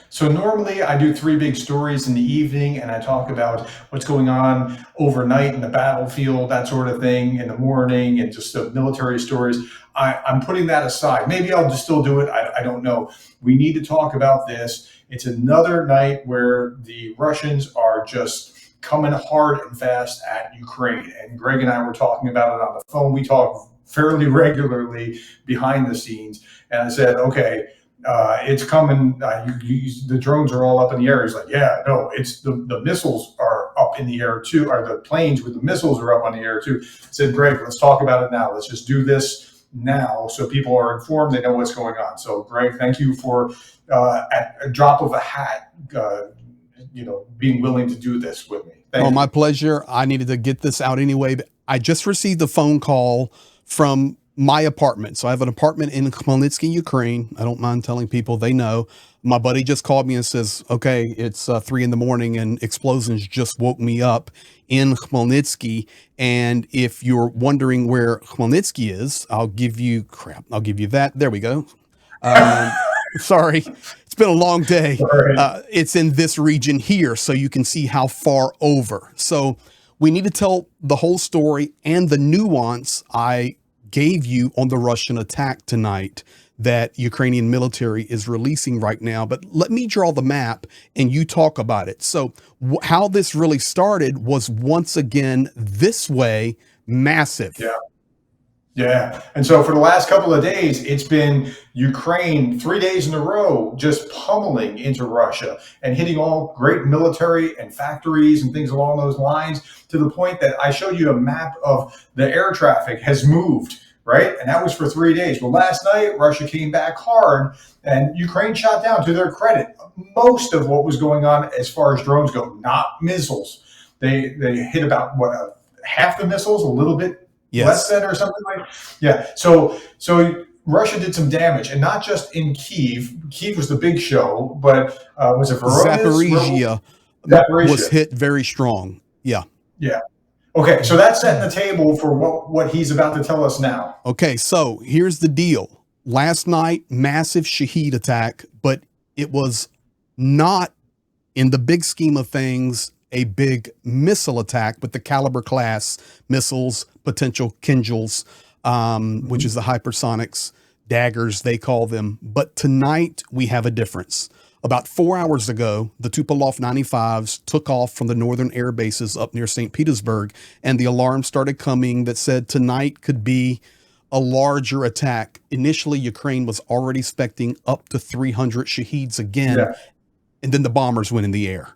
So normally I do three big stories in the evening and I talk about what's going on overnight in the battlefield, that sort of thing, in the morning, and just the military stories. I'm putting that aside. Maybe I'll just still do it. I don't know. We need to talk about this. It's another night where the Russians are just coming hard and fast at Ukraine. And Greg and I were talking about it on the phone. We talk fairly regularly behind the scenes. And I said, okay, it's coming. The drones are all up in the air. He's like, yeah, no, it's the missiles are up in the air too, or the planes with the missiles are up on the air too. I said, Greg, let's talk about it now. Let's just do this now so people are informed. They know what's going on. So, Greg, thank you for at a drop of a hat, being willing to do this with me. Thank you. My pleasure. I needed to get this out anyway. But I just received a phone call from my apartment. So I have an apartment in Khmelnytsky, Ukraine. I don't mind telling people, they know. My buddy just called me and says, okay, it's 3 a.m. and explosions just woke me up in Khmelnytsky. And if you're wondering where Khmelnytsky is, I'll give you that. There we go. Sorry, it's been a long day. It's in this region here, so you can see how far over. So we need to tell the whole story and the nuance I gave you on the Russian attack tonight that Ukrainian military is releasing right now. But let me draw the map and you talk about it. So how this really started was, once again, this way, massive. Yeah. And so for the last couple of days, it's been Ukraine 3 days in a row just pummeling into Russia and hitting all great military and factories and things along those lines, to the point that I showed you a map of the air traffic has moved, right? And that was for 3 days. Well, last night, Russia came back hard and Ukraine shot down, to their credit, most of what was going on as far as drones go, not missiles. They hit about, half the missiles, a little bit less than, or something like. Yeah. So Russia did some damage, and not just in Kyiv. Kyiv was the big show, but was it Zaporizhia was hit very strong. Yeah. Okay, so that's setting the table for what he's about to tell us now. Okay, so here's the deal. Last night, massive Shahed attack, but it was not, in the big scheme of things, a big missile attack, but the Caliber class missiles, potential Kinjals, which is the hypersonics, daggers, they call them. But tonight we have a difference. About 4 hours ago, the Tupolev 95s took off from the northern air bases up near St. Petersburg, and the alarm started coming that said tonight could be a larger attack. Initially, Ukraine was already expecting up to 300 Shaheds again, and then the bombers went in the air.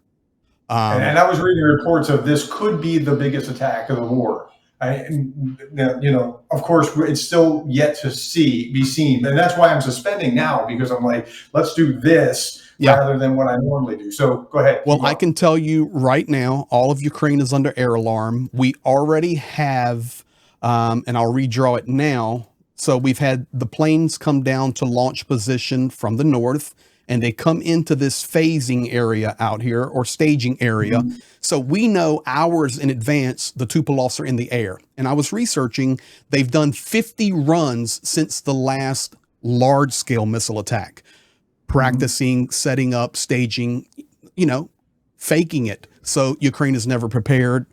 And I was reading reports of this could be the biggest attack of the war. Of course, it's still yet to be seen. And that's why I'm suspending now, because I'm like, let's do this rather than what I normally do. So go ahead. Well, I can tell you right now, all of Ukraine is under air alarm. We already have, and I'll redraw it now. So we've had the planes come down to launch position from the north, and they come into this phasing area out here, or staging area. So we know hours in advance the Tupolevs are in the air. And I was researching, they've done 50 runs since the last large-scale missile attack, practicing, setting up, staging, faking it. So Ukraine is never prepared.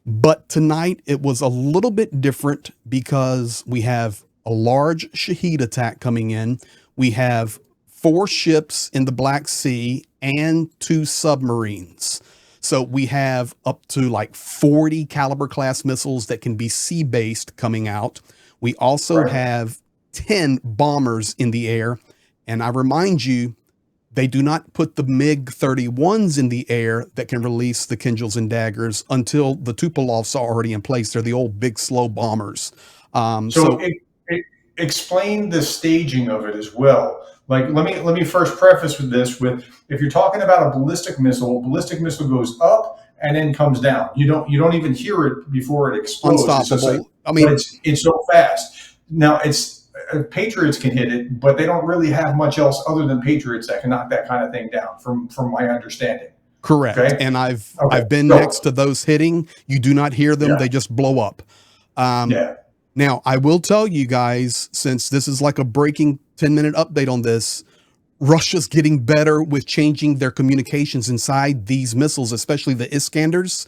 But tonight it was a little bit different, because we have a large Shahed attack coming in. We have 4 ships in the Black Sea and 2 submarines. So we have up to like 40 Caliber class missiles that can be sea-based coming out. We also have 10 bombers in the air. And I remind you, they do not put the MiG-31s in the air that can release the Kinjals and daggers until the Tupolevs are already in place. They're the old big slow bombers. Explain the staging of it as well. Like, let me first preface with this: if you're talking about a ballistic missile goes up and then comes down. You don't even hear it before it explodes. Unstoppable. It's so fast. Now Patriots can hit it, but they don't really have much else other than Patriots that can knock that kind of thing down, from my understanding. Correct. Okay? And I've been next to those hitting. You do not hear them; they just blow up. Now, I will tell you guys, since this is like a breaking 10-minute update on this, Russia's getting better with changing their communications inside these missiles, especially the Iskanders.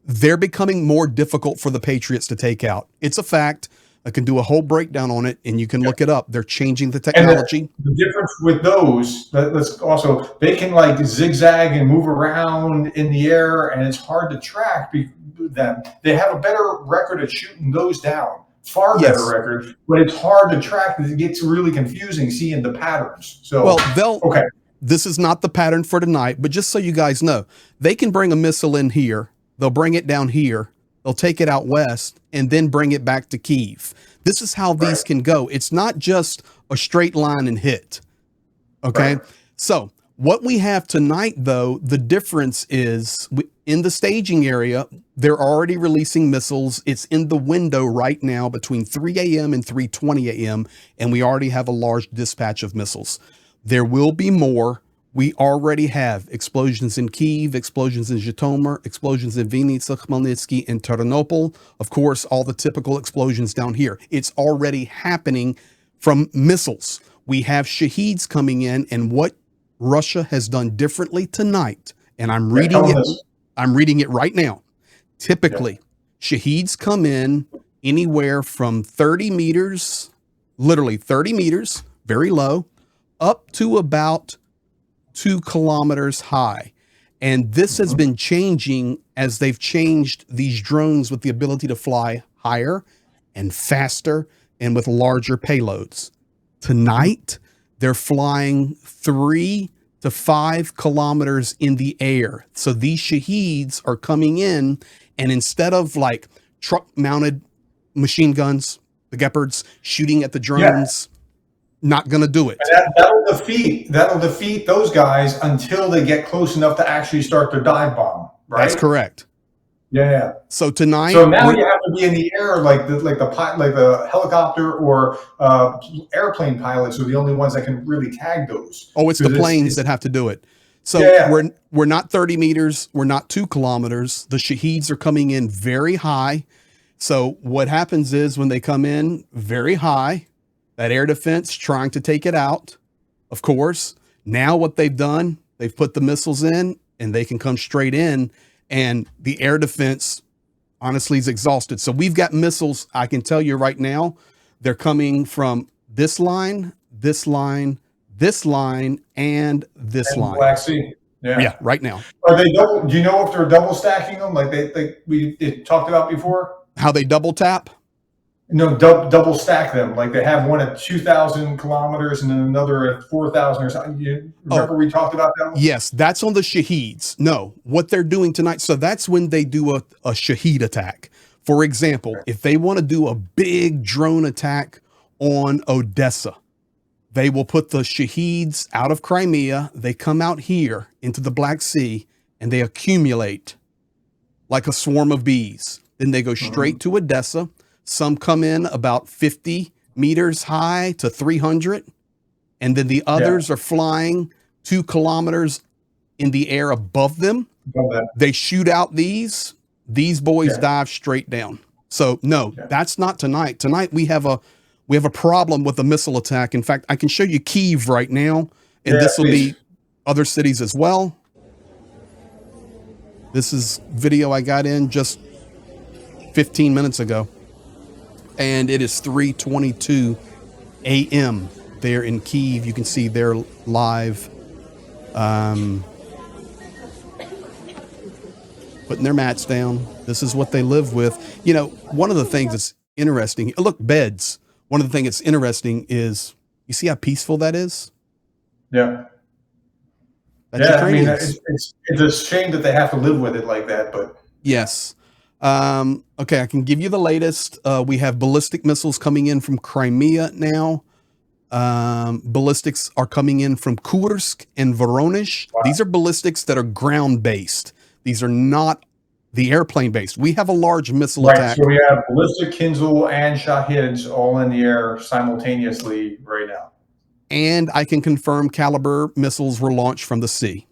They're becoming more difficult for the Patriots to take out. It's a fact. I can do a whole breakdown on it, and you can look it up. They're changing the And technology. the difference with those, let's also, they can like zigzag and move around in the air, and it's hard to track them. They have a better record at shooting those down, far better Yes. record, but it's hard to track because it gets really confusing seeing the patterns. So, Well, okay, this is not the pattern for tonight, but just so you guys know, they can bring a missile in here. They'll bring it down here. They'll take it out west and then bring it back to Kyiv. This is how these can go. It's not just a straight line and hit. Okay. Right. So what we have tonight, though, the difference is in the staging area, they're already releasing missiles. It's in the window right now between 3 a.m. and 3:20 a.m. And we already have a large dispatch of missiles. There will be more. We already have explosions in Kyiv, explosions in Zhytomyr, explosions in Vinnytsia, Khmelnytsky, and Ternopil. Of course, all the typical explosions down here. It's already happening from missiles. We have Shaheds coming in, and what Russia has done differently tonight, and I'm reading it. I'm reading it right now. Typically, Shaheds come in anywhere from 30 meters, literally 30 meters, very low, up to about 2 kilometers high. And this has been changing as they've changed these drones with the ability to fly higher and faster and with larger payloads. Tonight, they're flying 3 to 5 kilometers in the air. So these Shaheds are coming in, and instead of like truck mounted machine guns, the Gepards shooting at the drones, not going to do it. That'll defeat those guys until they get close enough to actually start their dive bomb. Right? That's correct. Yeah. So tonight, so now you have to be in the air, like the helicopter or airplane pilots are the only ones that can really tag those. Oh, it's the planes that have to do it. So we're not 30 meters, we're not 2 kilometers. The Shaheds are coming in very high. So what happens is when they come in very high, that air defense trying to take it out. Of course, now what they've done, they've put the missiles in and they can come straight in, and the air defense honestly is exhausted. So we've got missiles, I can tell you right now, they're coming from this line, this line, this line, and this line. Black Sea. Yeah, right now. Are they double? Do you know if they're double stacking them like we talked about before? How they double tap? No, double stack them. Like they have one at 2,000 kilometers and then another at 4,000 or something. You remember we talked about that one? Yes, that's on the Shaheds. No, what they're doing tonight. So that's when they do a Shahed attack. For example, if they want to do a big drone attack on Odessa, they will put the Shaheds out of Crimea. They come out here into the Black Sea and they accumulate like a swarm of bees. Then they go straight to Odessa. Some come in about 50 meters high to 300. And then the others are flying 2 kilometers in the air above them. They shoot out these boys dive straight down. So no, that's not tonight. Tonight we have a problem with a missile attack. In fact, I can show you Kyiv right now, and this will be other cities as well. This is video I got in just 15 minutes ago. And it is 3:22 a.m. there in Kyiv. You can see they're live, putting their mats down. This is what they live with. You know, one of the things that's interesting, look, beds. One of the things that's interesting is, you see how peaceful that is? Yeah. That's I mean, it's a shame that they have to live with it like that, but. Yes. Okay, I can give you the latest. We have ballistic missiles coming in from Crimea now. Ballistics are coming in from Kursk and Voronezh. Wow. These are ballistics that are ground-based. These are not the airplane-based. We have a large missile attack. So we have ballistic, Kinzhal, and Shaheds all in the air simultaneously right now. And I can confirm caliber missiles were launched from the sea.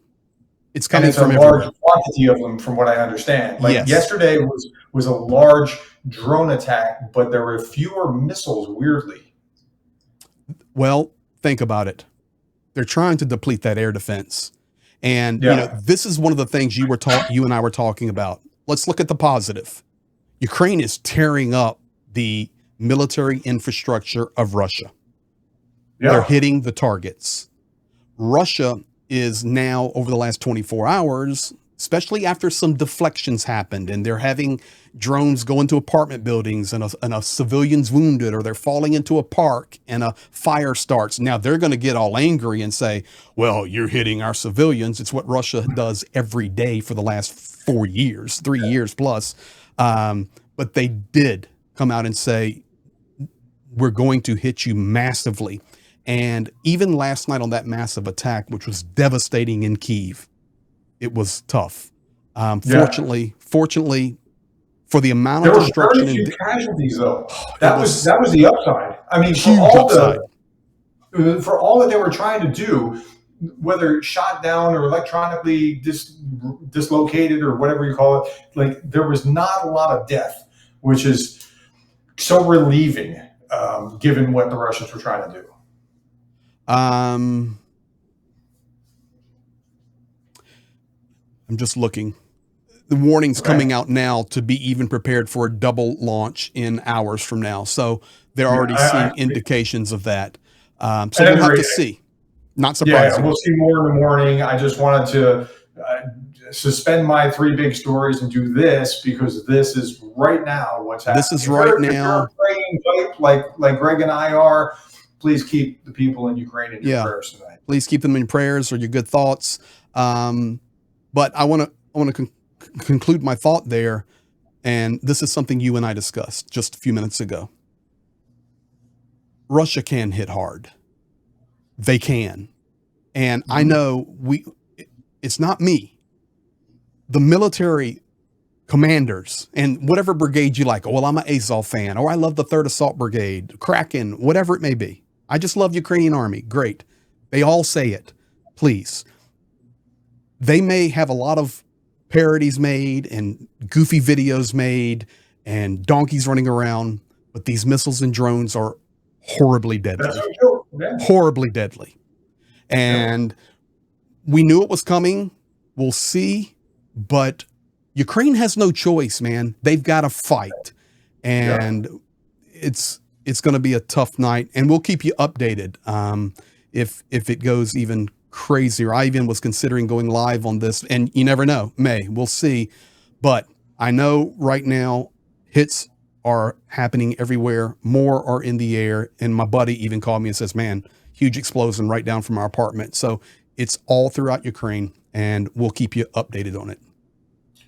It's coming from a large quantity of them, from what I understand. Like yesterday was a large drone attack, but there were fewer missiles, weirdly. Well, think about it. They're trying to deplete that air defense. And, Yeah. this is one of the things you and I were talking about. Let's look at the positive. Ukraine is tearing up the military infrastructure of Russia. They're Yeah. hitting the targets. Russia is now, over the last 24 hours, especially after some deflections happened and they're having drones go into apartment buildings and a civilian's wounded, or they're falling into a park and a fire starts. Now they're going to get all angry and say, well, you're hitting our civilians. It's what Russia does every day for the last 4 years, 3 years plus. But they did come out and say, we're going to hit you massively. And even last night on that massive attack, which was devastating in Kyiv, it was tough. Fortunately, for the amount There of were destruction, very few casualties, though. it That was was the upside. I mean, huge upside. For all that they were trying to do, whether shot down or electronically dislocated or whatever you call it, like there was not a lot of death, which is so relieving, given what the Russians were trying to do. I'm just looking. The warning's coming out now to be even prepared for a double launch in hours from now. So they're already seeing indications of that. So we'll have to see. Not surprising. Yeah, we'll see more in the morning. I just wanted to suspend my 3 big stories and do this because this is right now what's happening. This is right now. If you're praying like Greg and I are, please keep the people in Ukraine in your prayers tonight. Please keep them in prayers or your good thoughts. But I want to conclude my thought there, and this is something you and I discussed just a few minutes ago. Russia can hit hard. They can. And I know it's not me. The military commanders and whatever brigade you like. Oh, well, I'm an Azov fan, or I love the 3rd Assault Brigade, Kraken, whatever it may be. I just love Ukrainian Army. Great. They all say it. Please. They may have a lot of parodies made and goofy videos made and donkeys running around, but these missiles and drones are horribly deadly. Horribly deadly. And we knew it was coming. We'll see. But Ukraine has no choice, man. They've got to fight. And it's going to be a tough night. And we'll keep you updated if it goes even crazier. I even was considering going live on this. And you never know. We'll see. But I know right now hits are happening everywhere. More are in the air. And my buddy even called me and says, man, huge explosion right down from our apartment. So it's all throughout Ukraine, and we'll keep you updated on it.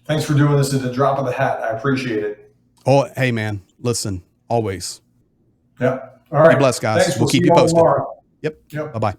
Thanks for doing this at the drop of the hat. I appreciate it. Oh, hey, man. Listen, always. Yeah. All right. Be blessed, guys. Thanks. We'll keep you posted. tomorrow. Yep. Bye-bye.